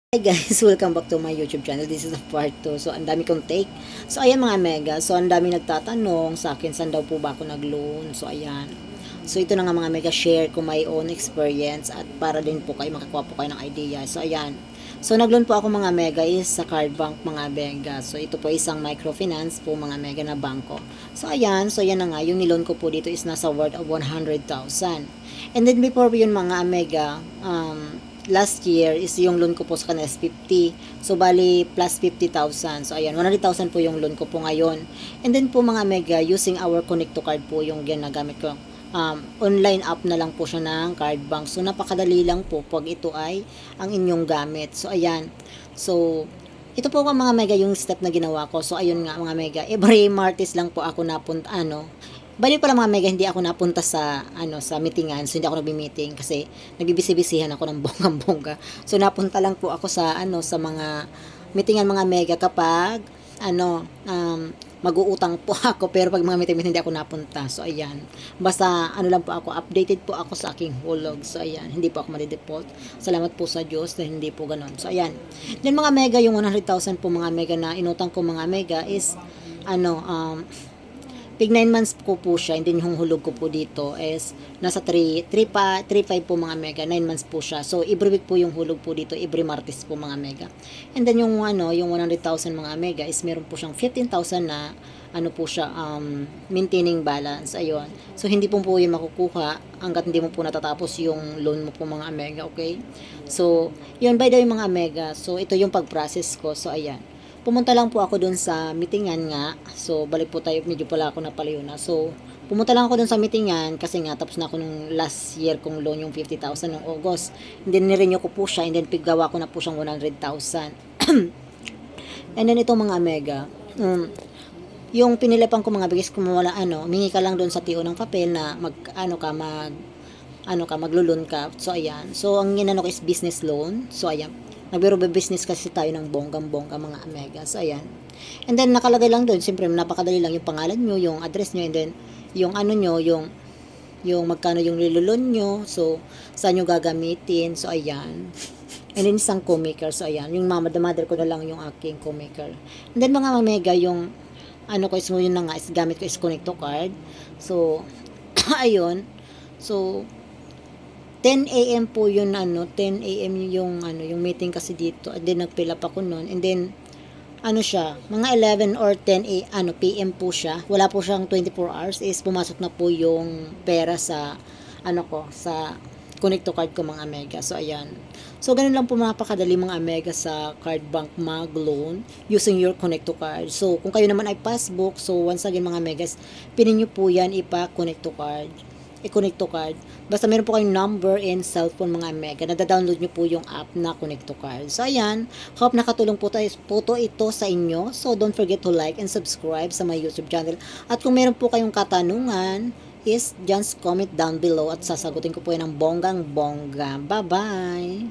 Hi guys, welcome back to my YouTube channel. This is the part 2. So, ang dami kong take. So, ayan mga mega. So, ang dami nagtatanong sa akin, saan daw po ba ako nag-loan? So, ayan. So, ito na nga mga mega, share ko my own experience at para din po kayo makakuha po kayo ng idea. So, ayan. So, nag-loan po ako mga mega is sa Card Bank mga mega. So, ito po isang microfinance po mga mega na bangko. So, ayan. So, ayan na nga. Yung niloan ko po dito is nasa worth of 100,000. And then, before yun mga mega, last year is yung loan ko po sa kanila is 50. So, bali, plus 50,000. So, ayan, 100,000 po yung loan ko po ngayon. And then po mga mega, using our Connect to Card po yung ginagamit ko. Online app na lang po siya ng Card Bank. So, napakadali lang po pag ito ay ang inyong gamit. So, ayan. So, ito po mga mega yung step na ginawa ko. So, ayun nga mga mega. Every Martes lang po ako napunta, bali pala mga mega, hindi ako napunta sa sa meetingan. So hindi ako nagbi-meeting kasi nagbibisi-bisihan ako ng bonggang-bongga. So napunta lang po ako sa sa mga meetingan mga mega kapag mag-uutang po ako, pero pag mga meeting hindi ako napunta. So ayan. Basta lang po ako, updated po ako sa aking hulog. So ayan, hindi po ako madi-default. Salamat po sa Diyos na hindi po ganoon. So ayan. Then mga mega, yung 100,000 po mga mega na inutang ko mga mega is pig 9 months ko po siya, and then yung hulog ko po dito is nasa 3.5 po mga mega, 9 months po siya. So, every week po yung hulog po dito, every Martes po mga mega. And then yung yung 100,000 mga mega is meron po siyang 15,000 na po siya, maintaining balance. Ayun. So, hindi po yung makukuha hanggat hindi mo po natatapos yung loan mo po mga mega, okay? So, yun, by the way mga mega, so ito yung pag-process ko. So, ayan. Pumunta lang po ako dun sa meetingan nga. So, balik po tayo. Medyo pala ako napalayo na. So, pumunta lang ako dun sa meetingan kasi nga tapos na ako nung last year kong loan yung 50,000 nung August. And then, nirenew ko po siya. And then, piggawa ko na po siyang 100,000. And then, ito mga mega. Yung pinilipan ko mga bigis kung wala mingi ka lang dun sa TO ng papel na maglulun ka. So, ayan. So, ang ginano ko is business loan. So, ayan. Nagbiro business kasi tayo ng bonggang-bongga mga mega. So, ayan. And then, nakalagay lang doon. Siyempre, napakadali lang yung pangalan nyo, yung address nyo, and then, yung nyo, yung magkano yung nilulun nyo. So, saan nyo gagamitin. So, ayan. And then, isang co-maker. So, ayan. Yung mother ko na lang yung aking co-maker. And then, mga mega, yung ko is yun na nga, is gamit ko is Connect to Card. So, ayun. So, 10 AM po yun 10 AM yung yung meeting kasi dito. And then nag-fill up ako noon. And then siya, mga 11 or 10 PM po siya. Wala po siyang 24 hours is pumasok na po yung pera sa sa Connect to Card ko mga mega. So ayan. So ganun lang po napakadali mga mega sa Card Bank mag-loan using your Connect to Card. So kung kayo naman ay passbook, so once again mga megas, pinin niyo po yan ipa-Connect to Card. I-Connect to Card. Basta meron po kayong number and cellphone mga mega. Nada-download nyo po yung app na Connect to Card. So, ayan. Hope nakatulong po ito sa inyo. So, don't forget to like and subscribe sa my YouTube channel. At kung meron po kayong katanungan, is just comment down below at sasagutin ko po yan ng bonggang-bongga. Bye-bye!